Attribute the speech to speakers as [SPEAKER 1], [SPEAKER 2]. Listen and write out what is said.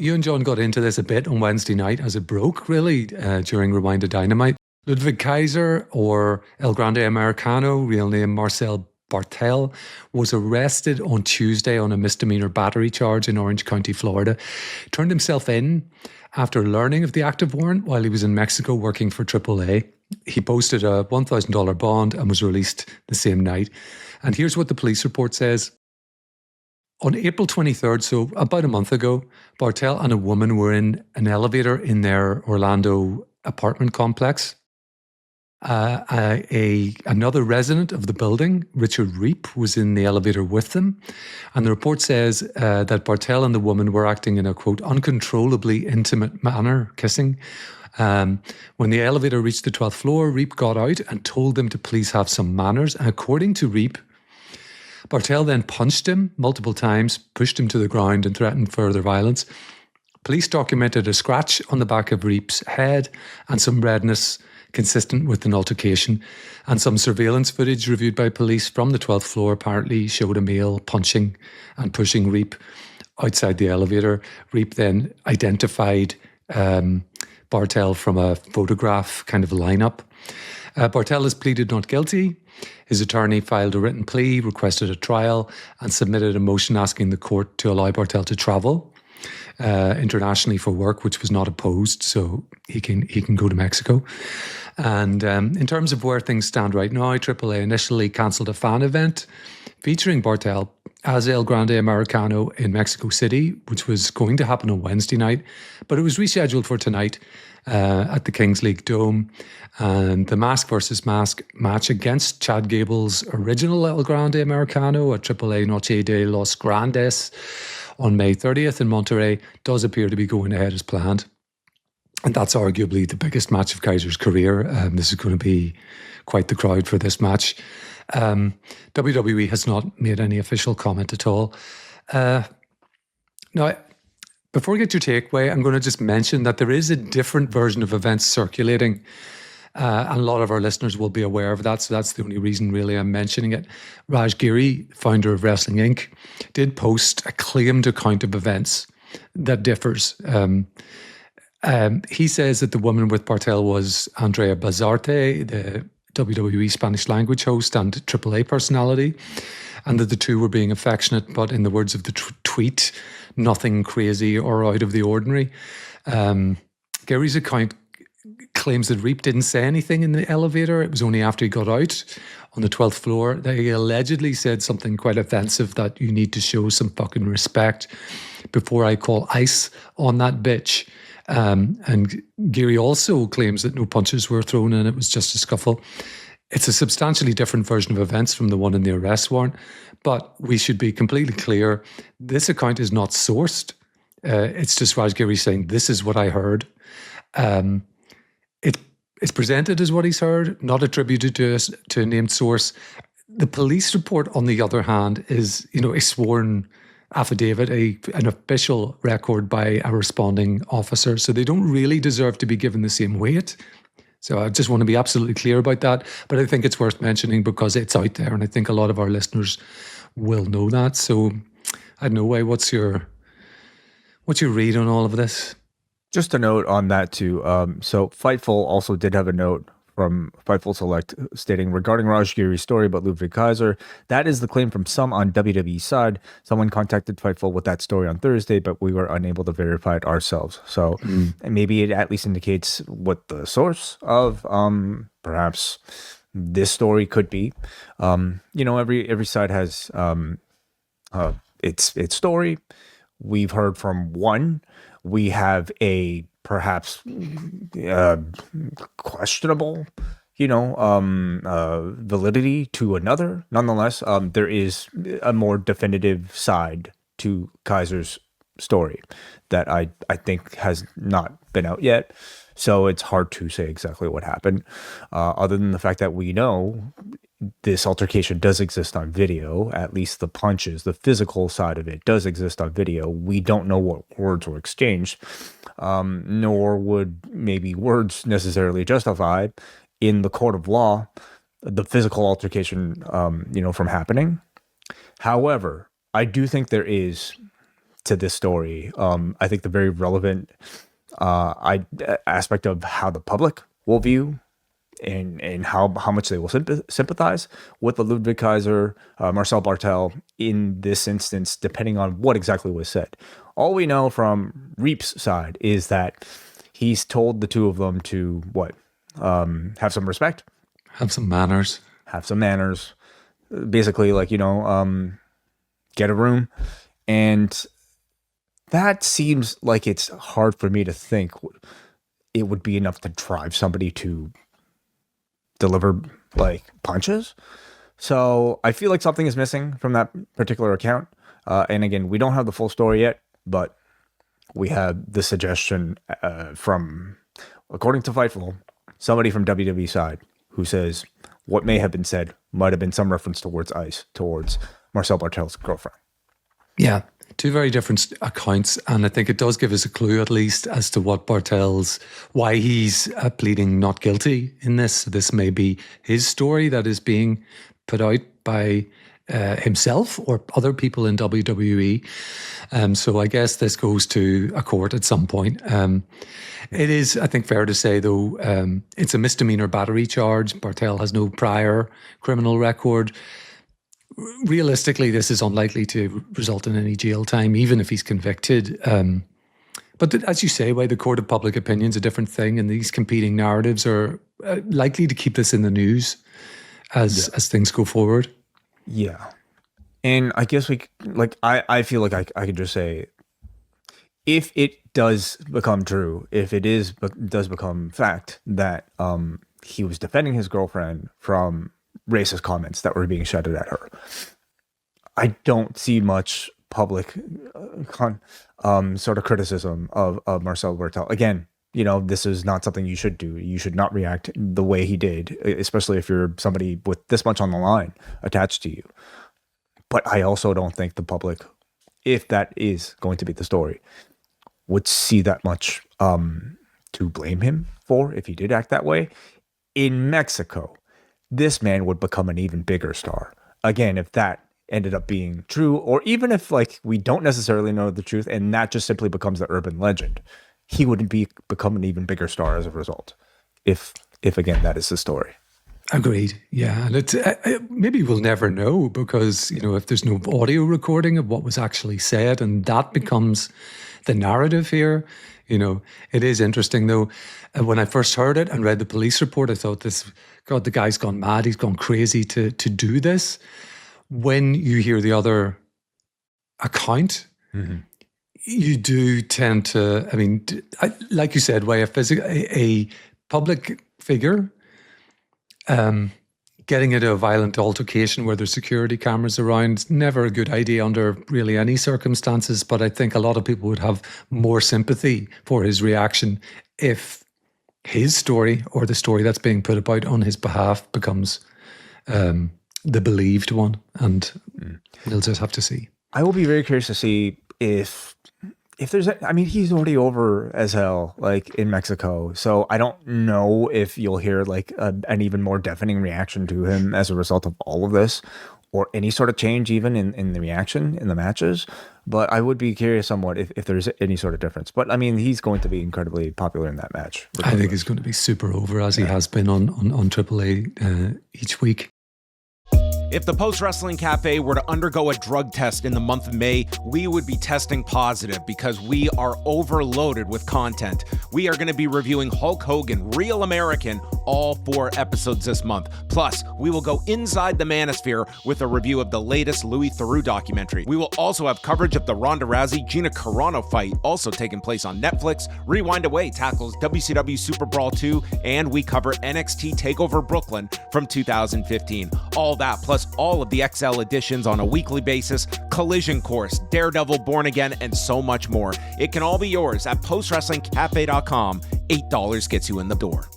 [SPEAKER 1] you and John got into this a bit on Wednesday night as it broke, really, during Rewind to Dynamite. Ludwig Kaiser, or El Grande Americano, real name Marcel Barthel, was arrested on Tuesday on a misdemeanor battery charge in Orange County, Florida. Turned himself in after learning of the active warrant while he was in Mexico working for AAA. He posted a $1,000 bond and was released the same night. And here's what the police report says. On April 23rd, so about a month ago, Barthel and a woman were in an elevator in their Orlando apartment complex. Another resident of the building, Richard Reep, was in the elevator with them. And the report says that Barthel and the woman were acting in a, quote, uncontrollably intimate manner, kissing. When the elevator reached the 12th floor, Reep got out and told them to please have some manners. And according to Reep, Barthel then punched him multiple times, pushed him to the ground and threatened further violence. Police documented a scratch on the back of Reep's head and some redness consistent with an altercation, and some surveillance footage reviewed by police from the 12th floor apparently showed a male punching and pushing Reep outside the elevator. Reep then identified Barthel from a photograph kind of lineup. Barthel has pleaded not guilty. His attorney filed a written plea, requested a trial, and submitted a motion asking the court to allow Barthel to travel internationally for work, which was not opposed, so he can go to Mexico. And in terms of where things stand right now, AAA initially cancelled a fan event featuring Barthel as El Grande Americano in Mexico City, which was going to happen on Wednesday night, but it was rescheduled for tonight at the Kings League Dome. And the mask versus mask match against Chad Gable's original El Grande Americano at AAA Noche de los Grandes on May 30th in Monterrey does appear to be going ahead as planned. And that's arguably the biggest match of Kaiser's career. This is going to be quite the crowd for this match. WWE has not made any official comment at all. Now, before I get your takeaway, I'm going to just mention that there is a different version of events circulating. And a lot of our listeners will be aware of that. So that's the only reason really I'm mentioning it. Raj Giri, founder of Wrestling Inc., did post a claimed account of events that differs. He says that the woman with Barthel was Andrea Bazarte, the WWE Spanish language host and AAA personality, and that the two were being affectionate, but in the words of the tweet, nothing crazy or out of the ordinary. Gary's account claims that Reep didn't say anything in the elevator. It was only after he got out on the 12th floor that he allegedly said something quite offensive, that you need to show some fucking respect before I call ice on that bitch. And Gary also claims that no punches were thrown and it was just a scuffle. It's a substantially different version of events from the one in the arrest warrant, but we should be completely clear. This account is not sourced. It's just Raj Giri saying, this is what I heard. It's presented as what he's heard, not attributed to a named source. The police report, on the other hand, is, a sworn affidavit, an official record by a responding officer. So they don't really deserve to be given the same weight. So I just want to be absolutely clear about that. But I think it's worth mentioning because it's out there, and I think a lot of our listeners will know that. So I don't know, what's your read on all of this?
[SPEAKER 2] Just a note on that too. So Fightful also did have a note from Fightful Select stating, regarding Raj Giri's story about Ludwig Kaiser, that is the claim from some on WWE's side. Someone contacted Fightful with that story on Thursday, but we were unable to verify it ourselves. So maybe it at least indicates what the source of perhaps this story could be. Every side has its story. We've heard from one. We have a perhaps questionable, validity to another. Nonetheless, there is a more definitive side to Kaiser's story that I think has not been out yet. So it's hard to say exactly what happened, other than the fact that we know this altercation does exist on video. At least the punches, the physical side of it does exist on video. We don't know what words were exchanged, nor would maybe words necessarily justify in the court of law the physical altercation, from happening. However, I do think there is to this story. I think the very relevant aspect of how the public will view and how much they will sympathize with the Ludwig Kaiser, Marcel Barthel in this instance, depending on what exactly was said. All we know from Reap's side is that he's told the two of them to have some respect,
[SPEAKER 1] have some manners,
[SPEAKER 2] basically, like, get a room. And that seems like it's hard for me to think it would be enough to drive somebody to deliver like punches. So I feel like something is missing from that particular account. And again, we don't have the full story yet, but we have the suggestion from, according to Fightful, somebody from WWE side who says what may have been said might have been some reference towards ICE, towards Marcel Barthel's girlfriend.
[SPEAKER 1] Yeah, two very different accounts, and I think it does give us a clue, at least, as to what why he's pleading not guilty in this. This may be his story that is being put out by himself or other people in WWE. So I guess this goes to a court at some point. It is, I think, fair to say, though, it's a misdemeanor battery charge. Barthel has no prior criminal record. Realistically, this is unlikely to result in any jail time, even if he's convicted. But as you say, the court of public opinion is a different thing, and these competing narratives are likely to keep this in the news as things go forward.
[SPEAKER 2] Yeah. And I guess I feel like I could just say, if it does become true, if it does become fact that he was defending his girlfriend from racist comments that were being shouted at her, I don't see much public sort of criticism of Marcel Barthel. Again, this is not something you should do. You should not react the way he did, especially if you're somebody with this much on the line attached to you. But I also don't think the public, if that is going to be the story, would see that much to blame him for if he did act that way. In Mexico, this man would become an even bigger star. Again, if that ended up being true, or even if we don't necessarily know the truth and that just simply becomes the urban legend, he would become an even bigger star as a result. If again, that is the story.
[SPEAKER 1] Agreed. Yeah. And it's maybe we'll never know, because, if there's no audio recording of what was actually said, and that becomes the narrative here, it is interesting though. When I first heard it and read the police report, I thought the guy's gone mad. He's gone crazy to do this. When you hear the other account, you do tend to, like you said, a public figure getting into a violent altercation where there's security cameras around, never a good idea under really any circumstances. But I think a lot of people would have more sympathy for his reaction if his story, or the story that's being put about on his behalf, becomes the believed one. And we'll just have to see. I
[SPEAKER 2] will be very curious to see if there's he's already over as hell, in Mexico. So I don't know if you'll hear an even more deafening reaction to him as a result of all of this, or any sort of change even in the reaction in the matches. But I would be curious somewhat if there's any sort of difference. But he's going to be incredibly popular in that match.
[SPEAKER 1] I think he's going to be super over, as he has been on AAA each week.
[SPEAKER 3] If the Post Wrestling Cafe were to undergo a drug test in the month of May, we would be testing positive because we are overloaded with content. We are going to be reviewing Hulk Hogan, Real American, all 4 episodes this month. Plus, we will go inside the Manosphere with a review of the latest Louis Theroux documentary. We will also have coverage of the Ronda Rousey-Gina Carano fight, also taking place on Netflix. Rewind Away tackles WCW Super Brawl 2, and we cover NXT TakeOver Brooklyn from 2015. All that, plus all of the XL editions on a weekly basis, Collision Course, Daredevil Born Again, and so much more. It can all be yours at postwrestlingcafe.com. $8 gets you in the door.